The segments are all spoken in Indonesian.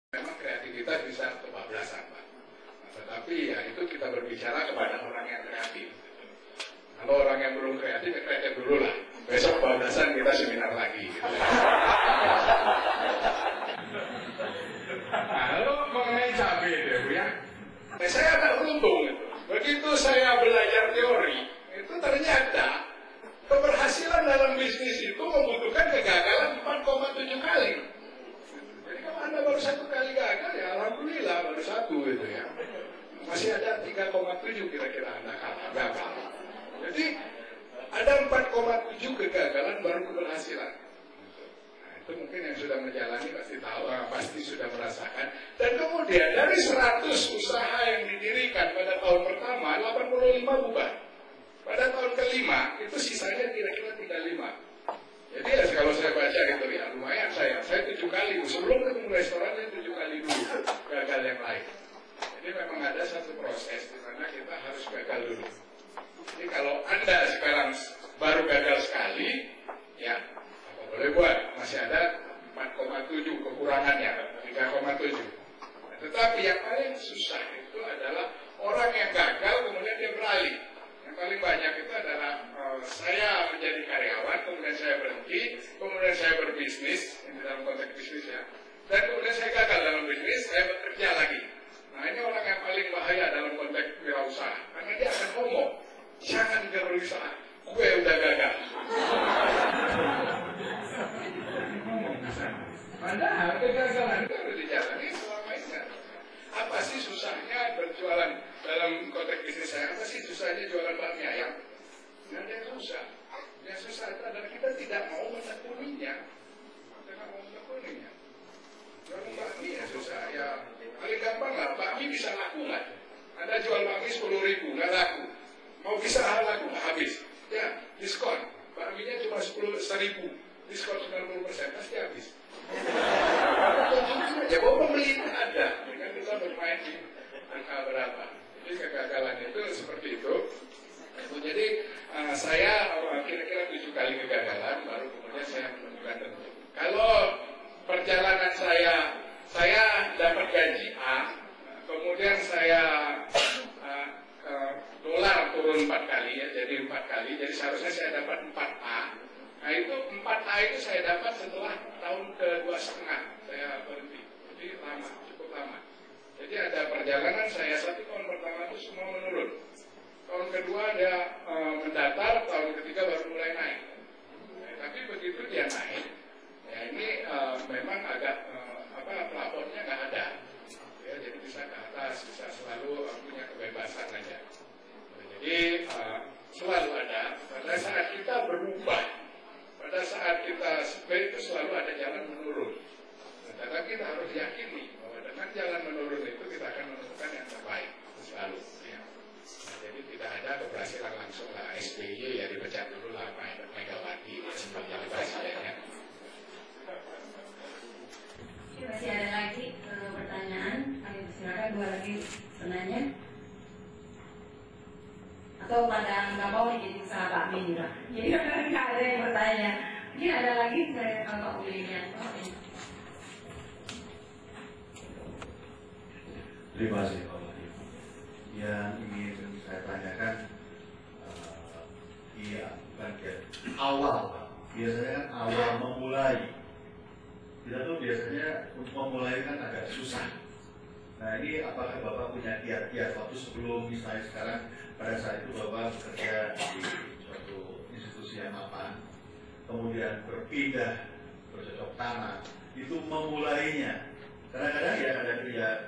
Memang kreativitas bisa kebablasan, Pak. Nah, tetapi ya itu kita berbicara kepada orang yang kreatif. Kalau orang yang belum kreatif, ya kreatif dulu lah. Besok kebablasan kita seminar lagi. Gitu. Nah, lalu mengenai cabai itu ya, saya agak beruntung. Gitu. Begitu saya belajar teori, itu ternyata keberhasilan dalam bisnis itu membutuhkan kegagalan 4,7 kali. Jadi kalau Anda baru 1 kali gagal, ya alhamdulillah baru 1 gitu ya. Masih ada 3,7 kira-kira Anda gagal. Jadi ada 4,7 kegagalan baru keberhasilan. Nah, itu mungkin yang sudah menjalani pasti tahu, pasti sudah merasakan. Dan kemudian dari 100 usaha yang didirikan pada tahun pertama, 85 bubar. Pada tahun kelima, itu sisanya kira-kira 35. Jadi ya kalau saya baca gitu ya, lumayan saya 7 kali. Sebelum ketemu restoran, saya 7 kali dulu gagal yang lain. Jadi memang ada satu proses di mana kita harus gagal dulu. Jadi kalau Anda sekarang baru gagal sekali, ya apa boleh buat, masih ada 4,7 kekurangannya, 3,7. Nah, tetapi yang paling susah itu adalah orang yang gagal kemudian dia beralih. Yang paling banyak itu adalah saya menjadi karyawan, kemudian saya berhenti, kemudian saya berbisnis, ini dalam konteks bisnis ya, dan kemudian saya gagal dalam bisnis, saya bekerja lagi. Nah ini orang yang paling bahaya dalam konteks wirausaha, karena dia akan ngomong, jangan berusaha, gue udah gagal. Padahal kegagalan itu harus dijalani selama ini. Apa sih susahnya berjualan dalam konteks bisnis saya? Apa sih susahnya jualan bakmi ayam? Nggak ada yang susah. Yang susah itu adalah kita tidak mau menekuninya. Tidak mau menekuninya. Jualan bakmi ya susah. Ya paling gampang lah. Bakmi bisa laku nggak? Anda jual bakmi 10.000, nggak laku. Mau bisa laku nggak? Habis. Ya diskon. Bakminya cuma 1.000. Diskon 90% pasti habis. Ya bahwa pembeli ada. Kan kita bermain di angka berapa. Jadi kegagalan itu seperti itu. Jadi saya kira-kira 7 kali kegagalan, baru kemudian saya menemukan tentu. Kalau perjalanan saya dapat gaji A, kemudian saya dolar turun 4 kali ya, jadi 4 kali. Jadi seharusnya saya dapat 4A. Nah itu 4A itu saya dapat setelah tahun ke-2,5 saya berhenti. Jadi lama, cukup lama. Jadi ada perjalanan saya 1 tahun pertama itu semua menurun. Tahun kedua dia mendatar, tahun ketiga baru mulai naik. Nah, tapi begitu dia naik, ya ini memang agak plafonnya nggak ada. Ya, jadi bisa ke atas, bisa selalu punya kebebasan aja. Nah, jadi selalu ada. Pada saat kita berubah, pada saat kita itu selalu ada jalan menurun. Nah, tetapi kita harus yakini bahwa dengan jalan menurun itu kita akan menemukan yang terbaik selalu. Ya. Nah, jadi tidak ada keberhasilan langsung lah. SBY ya dipecat dulu lah, Megawati sebagai presidennya. Masih ada lagi pertanyaan? Kami silakan 2 lagi penanya. Atau pada nggak mau jadi usaha bakmi juga. Jadi nggak ada yang bertanya. Mungkin ada lagi saya kalau boleh lihat. Terima kasih Pak Wahyu. Yang ingin saya tanyakan, bukan awal, biasanya kan awal memulai. Kita tuh biasanya untuk memulai kan agak susah. Nah ini apakah Bapak punya kiat-kiat waktu sebelum misalnya sekarang pada saat itu Bapak bekerja di suatu institusi yang mapan, kemudian berpindah bercocok tanam, itu memulainya. Kadang-kadang ya ada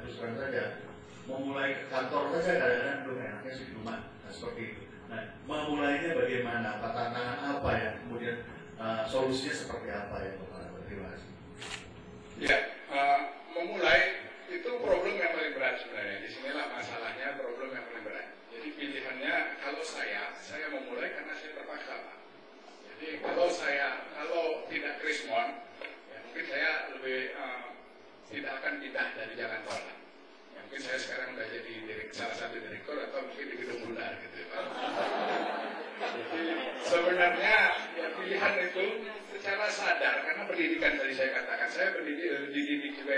terus terang saja memulai ke kantor saja kadang-kadang belum enaknya sih di rumah, nah, seperti itu. Nah memulainya bagaimana, tantangan apa ya, kemudian solusinya seperti apa ya Bapak? Terima kasih. Ya, memulai itu problem yang paling berat sebenarnya. Disinilah masalahnya, problem yang paling berat. Jadi pilihannya kalau saya memulai karena saya terpaksa Pak. Jadi kalau tidak krismon, ya mungkin saya lebih tidak akan pindah dari jalan tol. Ya, mungkin saya sekarang sudah jadi salah satu direktur atau mungkin di gedung Bundar gitu. Jadi sebenarnya ya pilihan itu secara sadar karena pendidikan tadi saya katakan saya dididik juga